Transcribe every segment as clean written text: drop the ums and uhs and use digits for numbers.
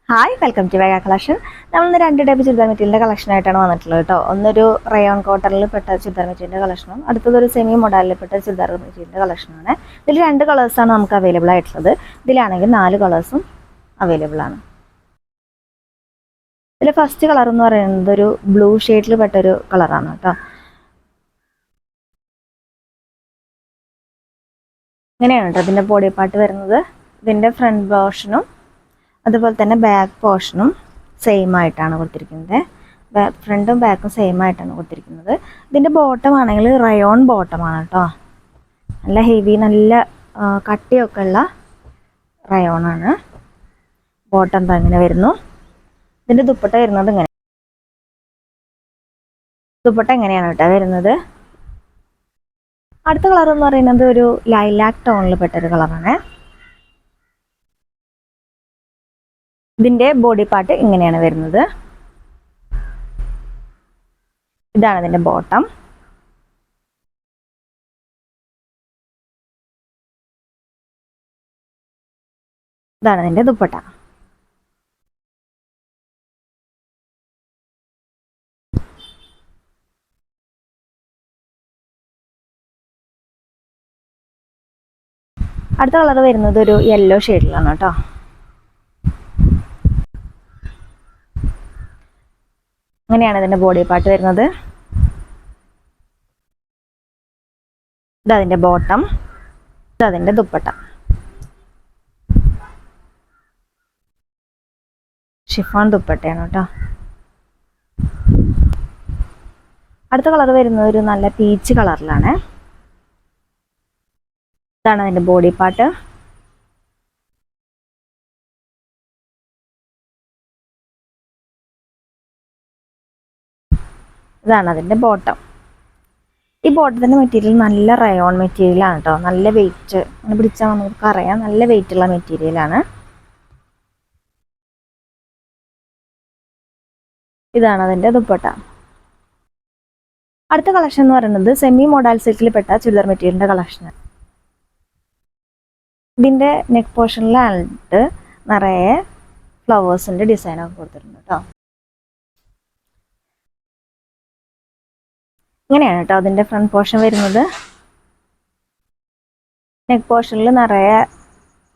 Hi welcome to വേഗ collection. നമ്മളിന്ന് രണ്ട് ടൈപ്പ് ചുരിദാർ മെറ്റീരിയലിൻ്റെ കളക്ഷനായിട്ടാണ് വന്നിട്ടുള്ളത് കേട്ടോ. ഒന്നൊരു റയോൺ കോട്ടണിൽ പെട്ട ചുരിദാർ മെറ്റീരിയലിൻ്റെ കളക്ഷനും അടുത്തതൊരു സെമി മോഡലിൽ പെട്ട ചുരിദാർ മെറ്റീരിയലിൻ്റെ കളക്ഷനാണ്. ഇതിൽ രണ്ട് കളേഴ്സാണ് നമുക്ക് അവൈലബിൾ ആയിട്ടുള്ളത്. ഇതിലാണെങ്കിൽ 4 കളേഴ്സും അവൈലബിൾ ആണ്. ഇതിൽ ഫസ്റ്റ് കളർ എന്ന് പറയുന്നത് ഒരു ബ്ലൂ ഷെയ്ഡിൽ പെട്ടൊരു കളറാണ് കേട്ടോ. ഇങ്ങനെയാണ് കേട്ടോ ഇതിൻ്റെ ബോഡി പാർട്ട് വരുന്നത്. ഇതിൻ്റെ ഫ്രണ്ട് പോർഷനും അതുപോലെ തന്നെ ബാക്ക് പോർഷനും സെയിം ആയിട്ടാണ് കൊടുത്തിരിക്കുന്നത്. ഫ്രണ്ടും ബാക്കും സെയിം ആയിട്ടാണ് കൊടുത്തിരിക്കുന്നത്. ഇതിൻ്റെ ബോട്ടം ആണെങ്കിൽ റയോൺ ബോട്ടമാണ് കേട്ടോ. നല്ല ഹെവി, നല്ല കട്ടിയൊക്കെ ഉള്ള റയോണാണ്. ബോട്ടം എന്താ ഇങ്ങനെ വരുന്നു. ഇതിൻ്റെ ദുപ്പട്ട വരുന്നത് ഇങ്ങനെ, ദുപ്പട്ട എങ്ങനെയാണ് കേട്ടോ വരുന്നത്. അടുത്ത കളർ എന്ന് പറയുന്നത് ഒരു ലൈലാക്ക് ടോണിൽ പെട്ടൊരു കളറാണ്. ഇതിൻ്റെ ബോഡി പാർട്ട് ഇങ്ങനെയാണ് വരുന്നത്. ഇതാണ് ഇതിൻ്റെ ബോട്ടം. ഇതാണ് ഇതിൻ്റെ ദുപ്പട്ട. അടുത്ത കളർ വരുന്നത് ഒരു യെല്ലോ ഷെയ്ഡിലാണ് കേട്ടോ. അങ്ങനെയാണ് ഇതിൻ്റെ ബോഡി പാർട്ട് വരുന്നത്. ഇതതിൻ്റെ ബോട്ടം, ഇതതിൻ്റെ ദുപ്പട്ട. ഷിഫോൺ ദുപ്പട്ടയാണ് കേട്ടോ. അടുത്ത കളർ വരുന്നത് ഒരു നല്ല പീച്ച് കളറിലാണ്. ഇതാണ് അതിൻ്റെ ബോഡി പാർട്ട്. ഇതാണ് അതിൻ്റെ ബോട്ടം. ഈ ബോട്ടത്തിൻ്റെ മെറ്റീരിയൽ നല്ല റയോൺ മെറ്റീരിയലാണ് കേട്ടോ. നല്ല വെയിറ്റ്, അങ്ങനെ പിടിച്ചാൽ നമുക്ക് അറിയാം, നല്ല വെയിറ്റ് ഉള്ള മെറ്റീരിയലാണ്. ഇതാണ് അതിൻ്റെ ദുപ്പട്ട. അടുത്ത കളക്ഷൻ എന്ന് പറയുന്നത് സെമി മോഡൽ സിൽക്കിൽ പെട്ട ചുരിദാർ മെറ്റീരിയലിൻ്റെ കളക്ഷനാണ്. ഇതിൻ്റെ നെക്ക് പോർഷനിലായിട്ട് നിറയെ ഫ്ലവേഴ്സിൻ്റെ ഡിസൈനൊക്കെ കൊടുത്തിട്ടുണ്ട് കേട്ടോ. ഇങ്ങനെയാണ് കേട്ടോ അതിൻ്റെ ഫ്രണ്ട് പോർഷൻ വരുന്നത്. നെക്ക് പോർഷനിൽ നിറയെ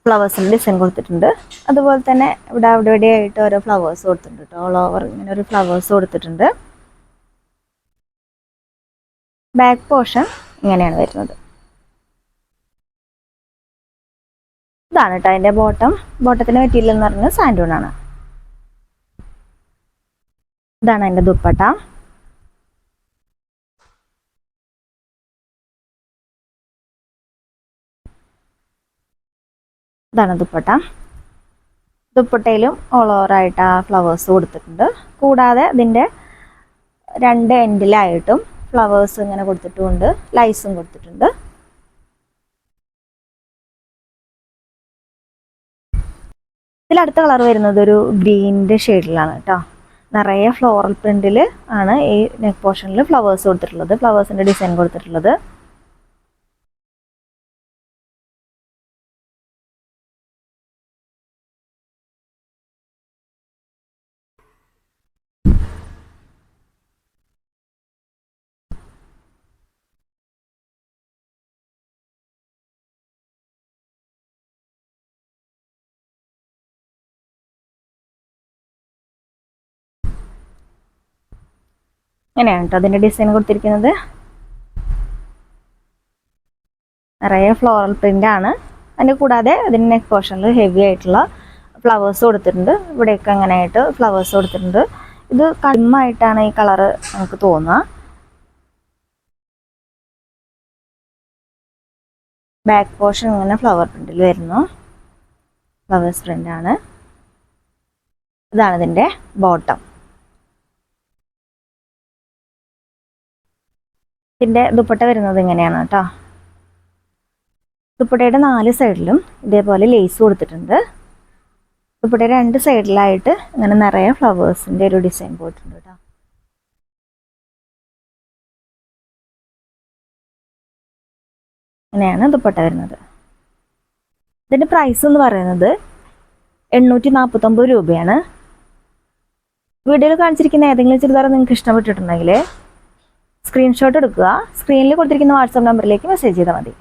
ഫ്ലവേഴ്സിൻ്റെ ഡിസൈൻ കൊടുത്തിട്ടുണ്ട്. അതുപോലെ തന്നെ ഇവിടെ ആയിട്ട് ഓരോ ഫ്ലവേഴ്സ് കൊടുത്തിട്ടുണ്ട് കേട്ടോ. ഓൾ ഓവർ ഇങ്ങനെ ഒരു ഫ്ലവേഴ്സ് കൊടുത്തിട്ടുണ്ട്. ബാക്ക് പോർഷൻ ഇങ്ങനെയാണ് വരുന്നത്. ഇതാണ് കേട്ടോ അതിൻ്റെ ബോട്ടം. ബോട്ടത്തിൻ്റെ മെറ്റീരിയൽ എന്ന് പറയുന്നത് സാൻഡൂൺ ആണ്. ഇതാണ് അതിൻ്റെ ദുപ്പട്ട. ഇതാണ് ദുപ്പട്ട. ദുപ്പട്ടയിലും ഓൾ ഓവറായിട്ട് ആ ഫ്ലവേഴ്സ് കൊടുത്തിട്ടുണ്ട്. കൂടാതെ ഇതിൻ്റെ രണ്ട് എൻഡിലായിട്ടും ഫ്ലവേഴ്സ് ഇങ്ങനെ കൊടുത്തിട്ടുമുണ്ട്, ലൈസും കൊടുത്തിട്ടുണ്ട്. ഇതിലടുത്ത കളർ വരുന്നത് ഒരു ഗ്രീനിൻ്റെ ഷെയ്ഡിലാണ് കേട്ടോ. നിറയെ ഫ്ലോറൽ പ്രിന്റിൽ ആണ് ഈ നെക്ക് പോർഷനിൽ ഫ്ലവേഴ്സ് കൊടുത്തിട്ടുള്ളത്, ഫ്ലവേഴ്സിൻ്റെ ഡിസൈൻ കൊടുത്തിട്ടുള്ളത്. ഇങ്ങനെയാണ് കേട്ടോ അതിൻ്റെ ഡിസൈൻ കൊടുത്തിരിക്കുന്നത്. നിറയെ ഫ്ലോറൽ പ്രിന്റ് ആണ്. അതിൻ്റെ കൂടാതെ അതിൻ്റെ നെക്ക് പോർഷനിൽ ഹെവി ആയിട്ടുള്ള ഫ്ലവേഴ്സ് കൊടുത്തിട്ടുണ്ട്. ഇവിടെയൊക്കെ അങ്ങനെയായിട്ട് ഫ്ലവേഴ്സ് കൊടുത്തിട്ടുണ്ട്. ഇത് കടിമായിട്ടാണ് ഈ കളറ് നമുക്ക് തോന്നുക. ബാക്ക് പോർഷൻ ഇങ്ങനെ ഫ്ലവർ പ്രിന്റിൽ വരുന്നു. ഫ്ലവേഴ്സ് പ്രിന്റ് ആണ്. ഇതാണ് ഇതിൻ്റെ ബോട്ടം. ഇതിൻ്റെ ദുപ്പട്ട വരുന്നത് ഇങ്ങനെയാണ് കേട്ടോ. ദുപ്പട്ടയുടെ 4 സൈഡിലും ഇതേപോലെ ലേസ് കൊടുത്തിട്ടുണ്ട്. ദുപ്പട്ടയുടെ 2 സൈഡിലായിട്ട് ഇങ്ങനെ നിറയെ ഫ്ലവേഴ്സിൻ്റെ ഒരു ഡിസൈൻ പോയിട്ടുണ്ട് കേട്ടോ. ഇങ്ങനെയാണ് ദുപ്പട്ട വരുന്നത്. ഇതിൻ്റെ പ്രൈസ് എന്ന് പറയുന്നത് 849 രൂപയാണ്. വീഡിയോയിൽ കാണിച്ചിരിക്കുന്ന ഏതെങ്കിലും ചുരിദാർ നിങ്ങൾക്ക് ഇഷ്ടപ്പെട്ടിട്ടുണ്ടെങ്കിൽ സ്ക്രീൻഷോട്ട് എടുക്കുക, സ്ക്രീനിൽ കൊടുത്തിരിക്കുന്ന വാട്സാപ്പ് നമ്പറിലേക്ക് മെസ്സേജ് ചെയ്താൽ മതി.